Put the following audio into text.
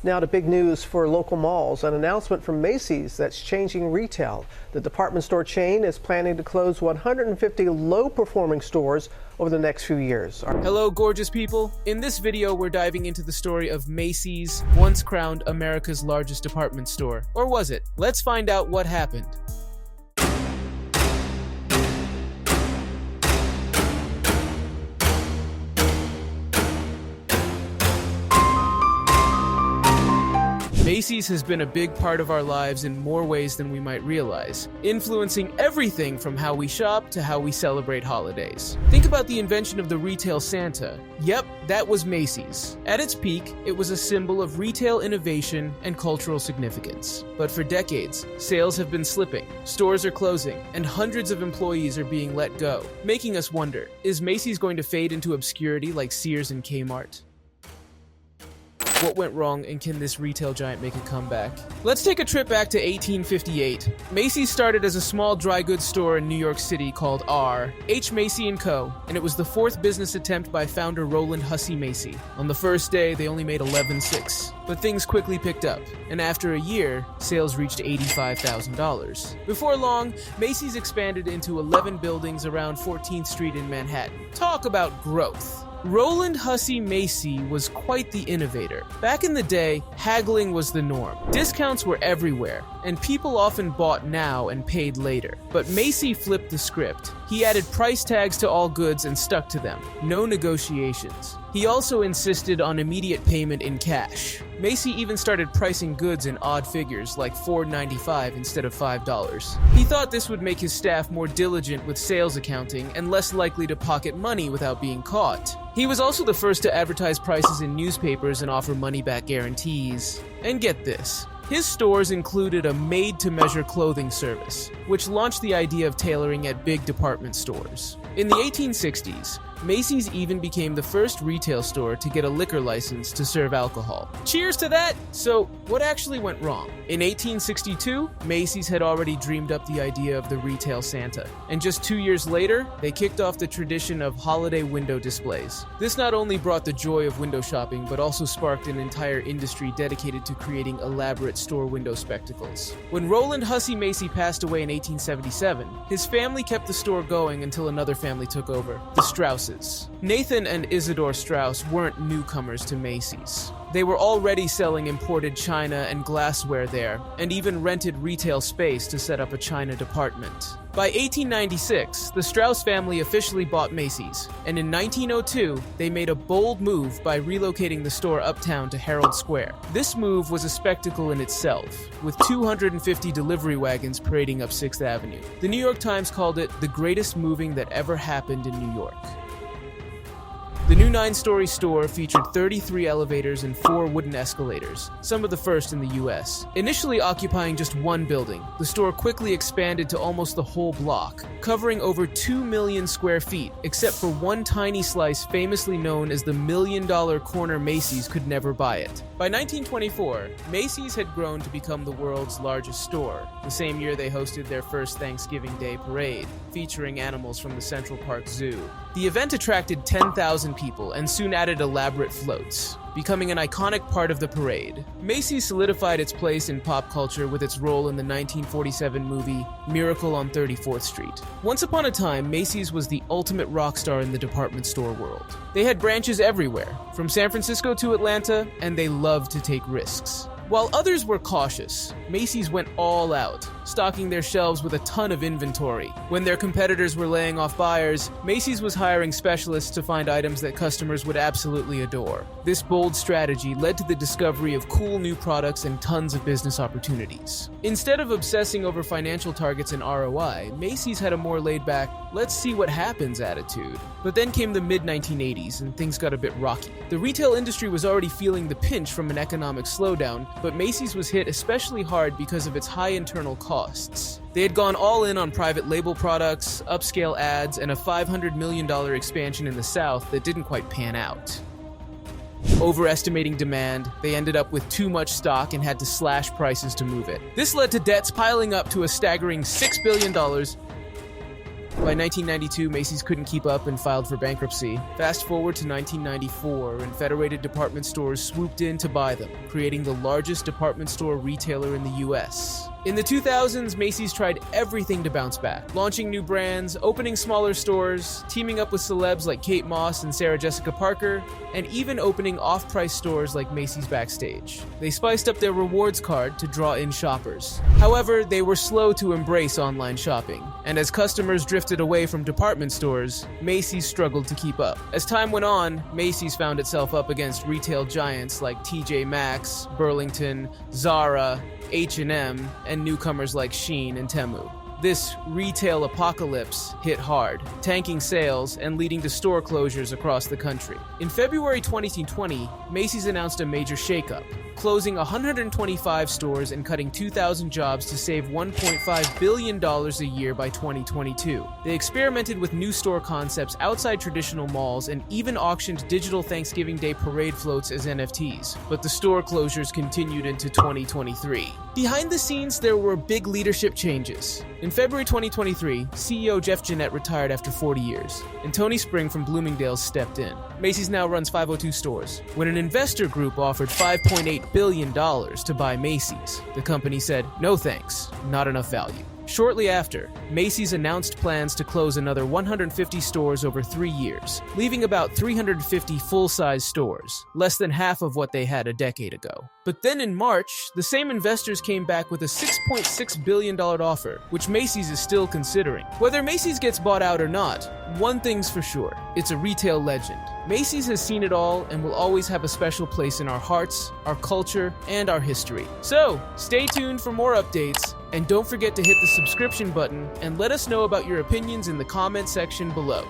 Now to big news for local malls, an announcement from Macy's that's changing retail. The department store chain is planning to close 150 low-performing stores over the next few years. Hello, gorgeous people. In this video, we're diving into the story of Macy's, once crowned America's largest department store. Or was it? Let's find out what happened. Macy's has been a big part of our lives in more ways than we might realize, influencing everything from how we shop to how we celebrate holidays. Think about the invention of the retail Santa. Yep, that was Macy's. At its peak, it was a symbol of retail innovation and cultural significance. But for decades, sales have been slipping, stores are closing, and hundreds of employees are being let go, making us wonder, is Macy's going to fade into obscurity like Sears and Kmart? What went wrong, and can this retail giant make a comeback? Let's take a trip back to 1858. Macy's started as a small dry goods store in New York City called H. Macy & Co., and it was the fourth business attempt by founder Roland Hussey Macy. On the first day, they only made $11,600, but things quickly picked up, and after a year, sales reached $85,000. Before long, Macy's expanded into 11 buildings around 14th Street in Manhattan. Talk about growth. Roland Hussey Macy was quite the innovator. Back in the day, haggling was the norm. Discounts were everywhere, and people often bought now and paid later. But Macy flipped the script. He added price tags to all goods and stuck to them. No negotiations. He also insisted on immediate payment in cash. Macy even started pricing goods in odd figures like $4.95 instead of $5. He thought this would make his staff more diligent with sales accounting and less likely to pocket money without being caught. He was also the first to advertise prices in newspapers and offer money-back guarantees. And get this. His stores included a made-to-measure clothing service, which launched the idea of tailoring at big department stores. In the 1860s, Macy's even became the first retail store to get a liquor license to serve alcohol. Cheers to that! So, what actually went wrong? In 1862, Macy's had already dreamed up the idea of the retail Santa, and just 2 years later, they kicked off the tradition of holiday window displays. This not only brought the joy of window shopping, but also sparked an entire industry dedicated to creating elaborate store window spectacles. When Roland Hussey Macy passed away in 1877, his family kept the store going until another family took over, the Strausses. Nathan and Isidore Strauss weren't newcomers to Macy's. They were already selling imported china and glassware there, and even rented retail space to set up a china department. By 1896, the Strauss family officially bought Macy's, and in 1902, they made a bold move by relocating the store uptown to Herald Square. This move was a spectacle in itself, with 250 delivery wagons parading up 6th Avenue. The New York Times called it the greatest moving that ever happened in New York. The new 9-story store featured 33 elevators and 4 wooden escalators, some of the first in the US. Initially occupying just one building, the store quickly expanded to almost the whole block, covering over 2 million square feet, except for one tiny slice famously known as the $1 million corner Macy's could never buy it. By 1924, Macy's had grown to become the world's largest store. The same year they hosted their first Thanksgiving Day parade, featuring animals from the Central Park Zoo. The event attracted 10,000 people and soon added elaborate floats, becoming an iconic part of the parade. Macy's solidified its place in pop culture with its role in the 1947 movie Miracle on 34th Street. Once upon a time, Macy's was the ultimate rock star in the department store world. They had branches everywhere, from San Francisco to Atlanta, and they loved to take risks. While others were cautious, Macy's went all out, stocking their shelves with a ton of inventory. When their competitors were laying off buyers, Macy's was hiring specialists to find items that customers would absolutely adore. This bold strategy led to the discovery of cool new products and tons of business opportunities. Instead of obsessing over financial targets and ROI, Macy's had a more laid-back, let's see what happens attitude. But then came the mid-1980s and things got a bit rocky. The retail industry was already feeling the pinch from an economic slowdown, but Macy's was hit especially hard because of its high internal costs. They had gone all in on private label products, upscale ads, and a $500 million expansion in the South that didn't quite pan out. Overestimating demand, they ended up with too much stock and had to slash prices to move it. This led to debts piling up to a staggering $6 billion. By 1992, Macy's couldn't keep up and filed for bankruptcy. Fast forward to 1994, and Federated Department Stores swooped in to buy them, creating the largest department store retailer in the US. In the 2000s, Macy's tried everything to bounce back, launching new brands, opening smaller stores, teaming up with celebs like Kate Moss and Sarah Jessica Parker, and even opening off-price stores like Macy's Backstage. They spiced up their rewards card to draw in shoppers. However, they were slow to embrace online shopping, and as customers drifted away from department stores, Macy's struggled to keep up. As time went on, Macy's found itself up against retail giants like TJ Maxx, Burlington, Zara, H&M, and newcomers like Shein and Temu. This retail apocalypse hit hard, tanking sales and leading to store closures across the country. In February 2020, Macy's announced a major shakeup, closing 125 stores and cutting 2,000 jobs to save $1.5 billion a year by 2022. They experimented with new store concepts outside traditional malls and even auctioned digital Thanksgiving Day parade floats as NFTs, but the store closures continued into 2023. Behind the scenes, there were big leadership changes. In February 2023, CEO Jeff Gennette retired after 40 years, and Tony Spring from Bloomingdale's stepped in. Macy's now runs 502 stores. When an investor group offered $5.8 billion to buy Macy's, the company said, "No thanks, not enough value." Shortly after, Macy's announced plans to close another 150 stores over 3 years, leaving about 350 full-size stores, less than half of what they had a decade ago. But then in March, the same investors came back with a $6.6 billion offer, which Macy's is still considering. Whether Macy's gets bought out or not, one thing's for sure, it's a retail legend. Macy's has seen it all and will always have a special place in our hearts, our culture, and our history. So, stay tuned for more updates, and don't forget to hit the subscription button and let us know about your opinions in the comment section below.